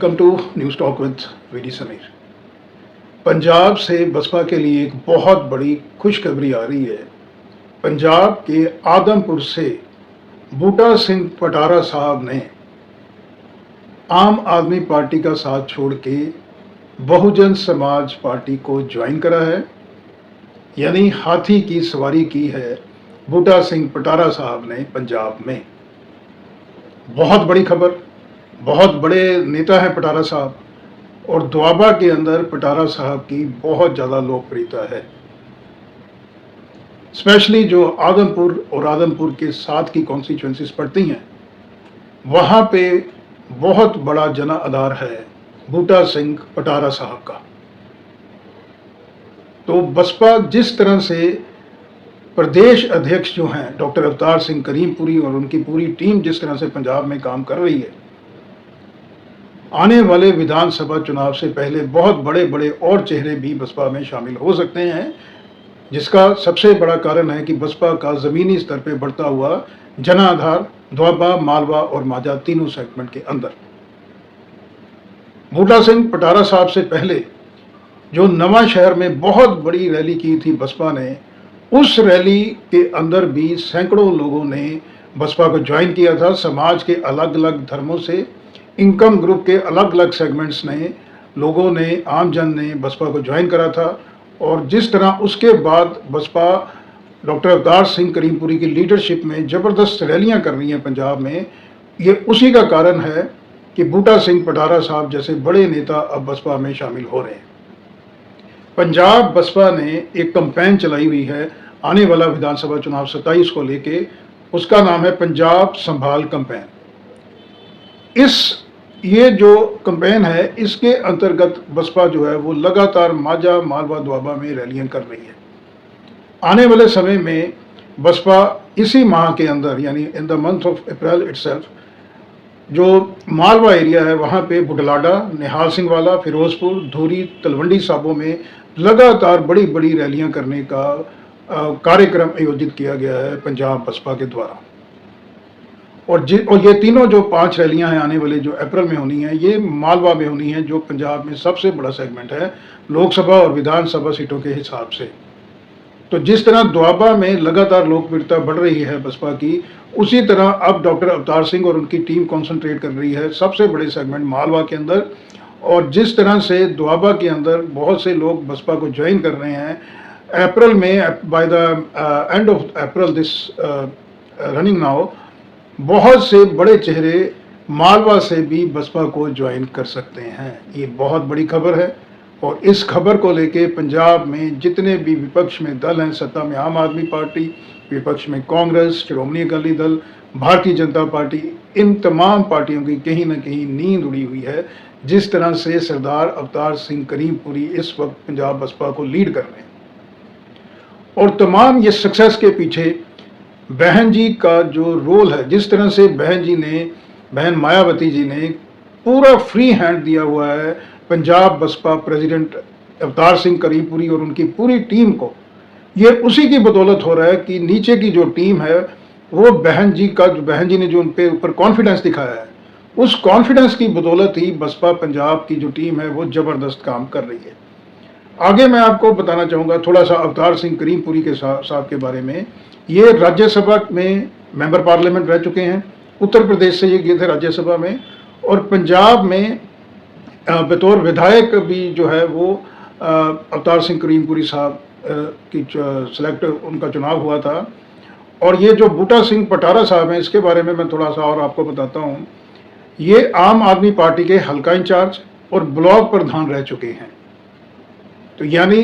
Welcome to news talk with VD Sameer. Punjab से बसपा के लिए एक बहुत बड़ी खुशखबरी आ रही है। पंजाब के आदमपुर से बूटा सिंह पटारा साहब ने आम आदमी पार्टी का साथ छोड़ के बहुजन समाज पार्टी को ज्वाइन करा है, यानी हाथी की सवारी की है बूटा सिंह पटारा साहब ने पंजाब में। बहुत बड़ी खबर, बहुत बड़े नेता हैं पटारा साहब, और दोआबा के अंदर पटारा साहब की बहुत ज़्यादा लोकप्रियता है। स्पेशली जो आदमपुर और आदमपुर के साथ की कॉन्स्टिट्यूंसीज पड़ती हैं, वहाँ पे बहुत बड़ा जन आधार है बूटा सिंह पटारा साहब का। तो बसपा जिस तरह से प्रदेश अध्यक्ष जो हैं डॉक्टर अवतार सिंह करीमपुरी और उनकी पूरी टीम जिस तरह से पंजाब में काम कर रही है, आने वाले विधानसभा चुनाव से पहले बहुत बड़े बड़े और चेहरे भी बसपा में शामिल हो सकते हैं, जिसका सबसे बड़ा कारण है कि बसपा का ज़मीनी स्तर पे बढ़ता हुआ जनाधार दोआबा, मालवा और माझा तीनों सेगमेंट के अंदर। बूटा सिंह पटारा साहब से पहले जो नवा शहर में बहुत बड़ी रैली की थी बसपा ने, उस रैली के अंदर भी सैकड़ों लोगों ने बसपा को ज्वाइन किया था। समाज के अलग अलग धर्मों से, इनकम ग्रुप के अलग अलग सेगमेंट्स ने, लोगों ने, आमजन ने बसपा को ज्वाइन करा था। और जिस तरह उसके बाद बसपा डॉक्टर अवतार सिंह करीमपुरी की लीडरशिप में ज़बरदस्त रैलियां कर रही हैं पंजाब में, ये उसी का कारण है कि बूटा सिंह पटारा साहब जैसे बड़े नेता अब बसपा में शामिल हो रहे हैं। पंजाब बसपा ने एक कैंपेन चलाई हुई है आने वाला विधानसभा चुनाव 27 को लेके, उसका नाम है पंजाब संभाल कैंपेन। ये जो कैंपेन है, इसके अंतर्गत बसपा जो है वो लगातार माझा, मालवा, दोआबा में रैलियां कर रही है। आने वाले समय में बसपा इसी माह के अंदर, यानी in the month of April itself, जो मालवा एरिया है वहाँ पे बुढलाडा, निहाल सिंह वाला, फिरोजपुर, धूरी, तलवंडी साबों में लगातार बड़ी बड़ी रैलियां करने का कार्यक्रम आयोजित किया गया है पंजाब बसपा के द्वारा। और ये तीनों जो 5 रैलियां हैं आने वाले जो अप्रैल में होनी है, ये मालवा में होनी है, जो पंजाब में सबसे बड़ा सेगमेंट है लोकसभा और विधानसभा सीटों के हिसाब से। तो जिस तरह दोआबा में लगातार लोकप्रियता बढ़ रही है बसपा की, उसी तरह अब डॉक्टर अवतार सिंह और उनकी टीम कॉन्सेंट्रेट कर रही है सबसे बड़े सेगमेंट मालवा के अंदर। और जिस तरह से दोआबा के अंदर बहुत से लोग बसपा को ज्वाइन कर रहे हैं, अप्रैल में, by the end of April this running now, बहुत से बड़े चेहरे मालवा से भी बसपा को ज्वाइन कर सकते हैं। ये बहुत बड़ी खबर है। और इस खबर को लेके पंजाब में जितने भी विपक्ष में दल हैं, सत्ता में आम आदमी पार्टी, विपक्ष में कांग्रेस, श्रोमणी अकाली दल, भारतीय जनता पार्टी, इन तमाम पार्टियों की कहीं ना कहीं नींद उड़ी हुई है, जिस तरह से सरदार अवतार सिंह करीमपुरी इस वक्त पंजाब बसपा को लीड कर रहे हैं। और तमाम ये सक्सेस के पीछे बहन जी का जो रोल है, जिस तरह से बहन मायावती जी ने पूरा फ्री हैंड दिया हुआ है पंजाब बसपा प्रेसिडेंट अवतार सिंह करीमपुरी और उनकी पूरी टीम को, ये उसी की बदौलत हो रहा है कि नीचे की जो टीम है वो बहन जी ने जो उन पे ऊपर कॉन्फिडेंस दिखाया है, उस कॉन्फिडेंस की बदौलत ही बसपा पंजाब की जो टीम है वो ज़बरदस्त काम कर रही है। आगे मैं आपको बताना चाहूँगा थोड़ा सा अवतार सिंह करीमपुरी के साहब के बारे में। ये राज्यसभा में मेंबर पार्लियामेंट रह चुके हैं, उत्तर प्रदेश से ये गए थे राज्यसभा में, और पंजाब में बतौर विधायक भी जो है वो अवतार सिंह करीमपुरी साहब की सेलेक्ट उनका चुनाव हुआ था। और ये जो बूटा सिंह पटारा साहब हैं, इसके बारे में मैं थोड़ा सा और आपको बताता हूँ। ये आम आदमी पार्टी के हल्का इंचार्ज और ब्लॉक प्रधान रह चुके हैं। तो यानी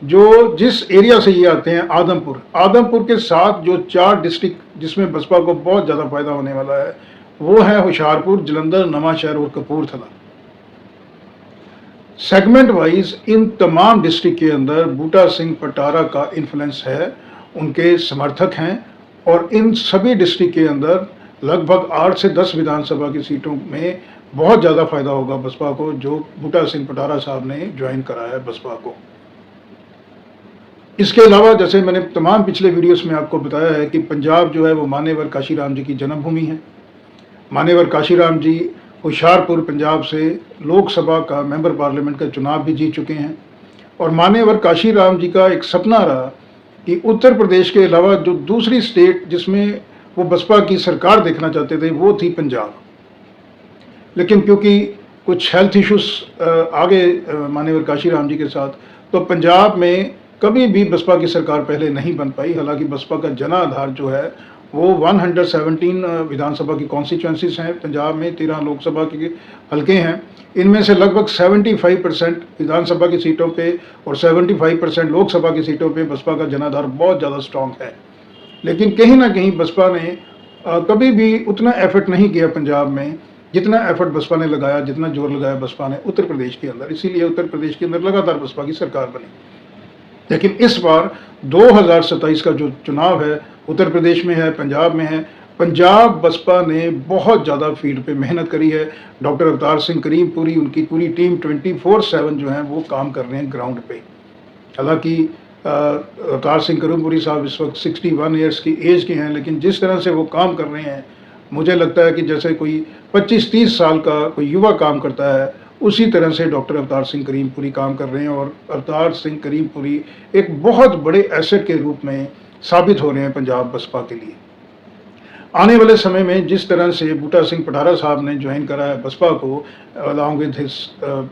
जो जिस एरिया से ये आते हैं, आदमपुर के साथ जो 4 डिस्ट्रिक्ट जिसमें बसपा को बहुत ज़्यादा फायदा होने वाला है, वो है होशियारपुर, जलंधर, नवांशहर और कपूरथला। सेगमेंट वाइज इन तमाम डिस्ट्रिक्ट के अंदर बूटा सिंह पटारा का इन्फ्लुएंस है, उनके समर्थक हैं। और इन सभी डिस्ट्रिक्ट के अंदर लगभग 8 से 10 विधानसभा की सीटों में बहुत ज़्यादा फायदा होगा बसपा को, जो बूटा सिंह पटारा साहब ने ज्वाइन करा है बसपा को। इसके अलावा जैसे मैंने तमाम पिछले वीडियोस में आपको बताया है कि पंजाब जो है वो मान्यवर काशीराम जी की जन्मभूमि है। मान्यवर काशीराम जी हुशियारपुर पंजाब से लोकसभा का मेंबर पार्लियामेंट का चुनाव भी जीत चुके हैं। और मान्यवर काशीराम जी का एक सपना रहा कि उत्तर प्रदेश के अलावा जो दूसरी स्टेट जिसमें वो बसपा की सरकार देखना चाहते थे वो थी पंजाब। लेकिन क्योंकि कुछ हेल्थ इश्यूज आ गए मान्यवर काशीराम जी के साथ, तो पंजाब में कभी भी बसपा की सरकार पहले नहीं बन पाई। हालांकि बसपा का जनाधार जो है वो 117 विधानसभा की कॉन्स्टिट्यूंसीज हैं पंजाब में, 13 लोकसभा के हलके हैं। इनमें से लगभग 75% विधानसभा की सीटों पे और 75% लोकसभा की सीटों पे बसपा का जनाधार बहुत ज़्यादा स्ट्रॉन्ग है। लेकिन कहीं ना कहीं बसपा ने कभी भी उतना एफर्ट नहीं किया पंजाब में जितना एफर्ट बसपा ने लगाया, जितना जोर लगाया बसपा ने उत्तर प्रदेश के अंदर। इसीलिए उत्तर प्रदेश के अंदर लगातार बसपा की सरकार बनी। लेकिन इस बार 2027 का जो चुनाव है उत्तर प्रदेश में है, पंजाब में है। पंजाब बसपा ने बहुत ज़्यादा फील्ड पे मेहनत करी है। डॉक्टर अवतार सिंह करीमपुरी, उनकी पूरी टीम 24/7 जो है वो काम कर रहे हैं ग्राउंड पे। हालांकि अवतार सिंह करीमपुरी साहब इस वक्त 61 ईयर्स की एज के हैं, लेकिन जिस तरह से वो काम कर रहे हैं मुझे लगता है कि जैसे कोई 25-30 साल का कोई युवा काम करता है उसी तरह से डॉक्टर अवतार सिंह करीमपुरी काम कर रहे हैं। और अवतार सिंह करीमपुरी एक बहुत बड़े एसेट के रूप में साबित हो रहे हैं पंजाब बसपा के लिए। आने वाले समय में जिस तरह से बूटा सिंह पटारा साहब ने ज्वाइन करा है बसपा को, अलॉन्ग विद हिज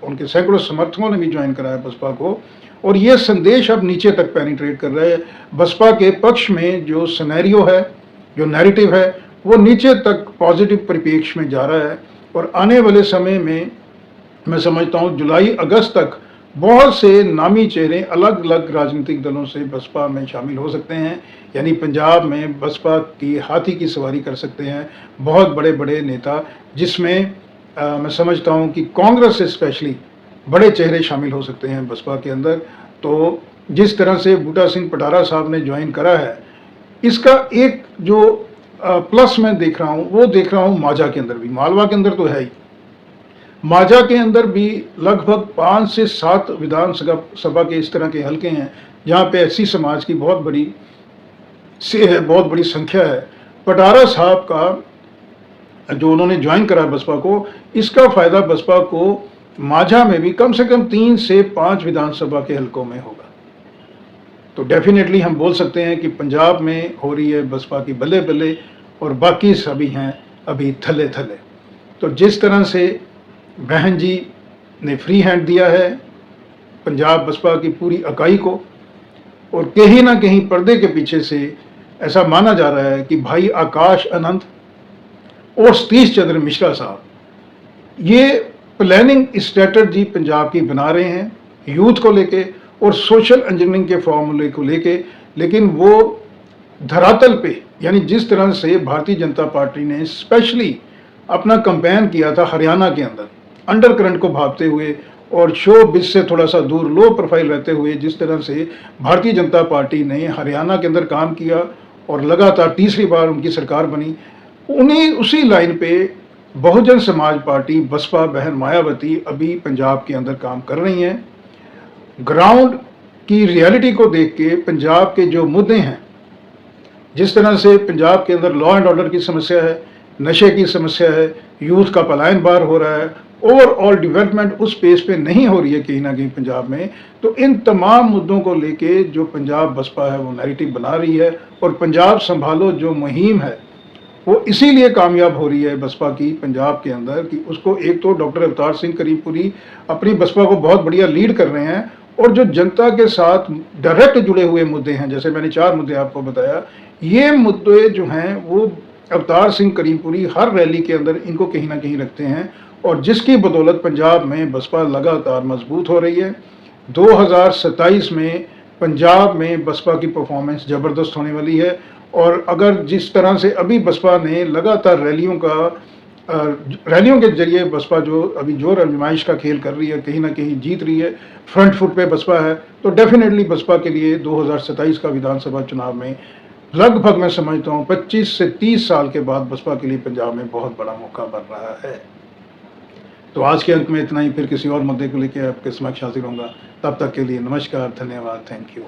उनके सैकड़ों समर्थकों ने भी ज्वाइन करा है बसपा को, और ये संदेश अब नीचे तक पेनिट्रेट कर रहा है। बसपा के पक्ष में जो सिनेरियो है, जो नैरेटिव है, वो नीचे तक पॉजिटिव परिप्रेक्ष्य में जा रहा है। और आने वाले समय में मैं समझता हूँ जुलाई-अगस्त तक बहुत से नामी चेहरे अलग अलग राजनीतिक दलों से बसपा में शामिल हो सकते हैं। यानी पंजाब में बसपा की हाथी की सवारी कर सकते हैं बहुत बड़े बड़े नेता, जिसमें मैं समझता हूँ कि कांग्रेस से स्पेशली बड़े चेहरे शामिल हो सकते हैं बसपा के अंदर। तो जिस तरह से बूटा सिंह पटारा साहब ने ज्वाइन करा है, इसका एक जो प्लस मैं देख रहा हूँ वो देख रहा हूँ माझा के अंदर भी। मालवा के अंदर तो है ही, माझा के अंदर भी लगभग 5 से 7 विधानसभा के इस तरह के हलके हैं जहाँ पे एससी समाज की बहुत बड़ी संख्या है। पटारा साहब का जो उन्होंने ज्वाइन करा बसपा को, इसका फायदा बसपा को माझा में भी कम से कम 3 से 5 विधानसभा के हलकों में होगा। तो डेफिनेटली हम बोल सकते हैं कि पंजाब में हो रही है बसपा की बल्ले बल्ले और बाकी सभी हैं अभी थले थले। तो जिस तरह से बहन जी ने फ्री हैंड दिया है पंजाब बसपा की पूरी इकाई को, और कहीं ना कहीं पर्दे के पीछे से ऐसा माना जा रहा है कि भाई आकाश अनंत और सतीश चंद्र मिश्रा साहब ये प्लानिंग स्ट्रेटजी पंजाब की बना रहे हैं यूथ को लेके और सोशल इंजीनियरिंग के फॉर्मूले को लेके। लेकिन वो धरातल पे, यानी जिस तरह से भारतीय जनता पार्टी ने स्पेशली अपना कैंपेन किया था हरियाणा के अंदर, अंडर करंट को भापते हुए और शो बिज से थोड़ा सा दूर लो प्रोफाइल रहते हुए, जिस तरह से भारतीय जनता पार्टी ने हरियाणा के अंदर काम किया और लगातार तीसरी बार उनकी सरकार बनी, उसी लाइन पे बहुजन समाज पार्टी बसपा बहन मायावती अभी पंजाब के अंदर काम कर रही हैं। ग्राउंड की रियलिटी को देख के पंजाब के जो मुद्दे हैं, जिस तरह से पंजाब के अंदर लॉ एंड ऑर्डर की समस्या है, नशे की समस्या है, यूथ का पलायन बार हो रहा है, ओवरऑल डेवलपमेंट उस पेस पे नहीं हो रही है कहीं ना कहीं पंजाब में। तो इन तमाम मुद्दों को लेके जो पंजाब बसपा है वो नैरेटिव बना रही है, और पंजाब संभालो जो मुहिम है वो इसीलिए कामयाब हो रही है बसपा की पंजाब के अंदर कि उसको एक तो डॉक्टर अवतार सिंह करीमपुरी अपनी बसपा को बहुत बढ़िया लीड कर रहे हैं, और जो जनता के साथ डायरेक्ट जुड़े हुए मुद्दे हैं, जैसे मैंने 4 मुद्दे आपको बताया, ये मुद्दे जो हैं वो अवतार सिंह करीमपुरी हर रैली के अंदर इनको कहीं ना कहीं रखते हैं, और जिसकी बदौलत पंजाब में बसपा लगातार मजबूत हो रही है। 2027 में पंजाब में बसपा की परफॉर्मेंस ज़बरदस्त होने वाली है, और अगर जिस तरह से अभी बसपा ने लगातार रैलियों के जरिए बसपा जो अभी जोर आजमाइश का खेल कर रही है, कहीं ना कहीं जीत रही है, फ्रंट फुट पे बसपा है, तो डेफिनेटली बसपा के लिए 2027 का विधानसभा चुनाव में लगभग मैं समझता हूँ 25 से 30 साल के बाद बसपा के लिए पंजाब में बहुत बड़ा मौका बन रहा है। तो आज के अंक में इतना ही, फिर किसी और मुद्दे को लेकर आपके समक्ष हाजिर होऊंगा। तब तक के लिए नमस्कार, धन्यवाद, थैंक यू।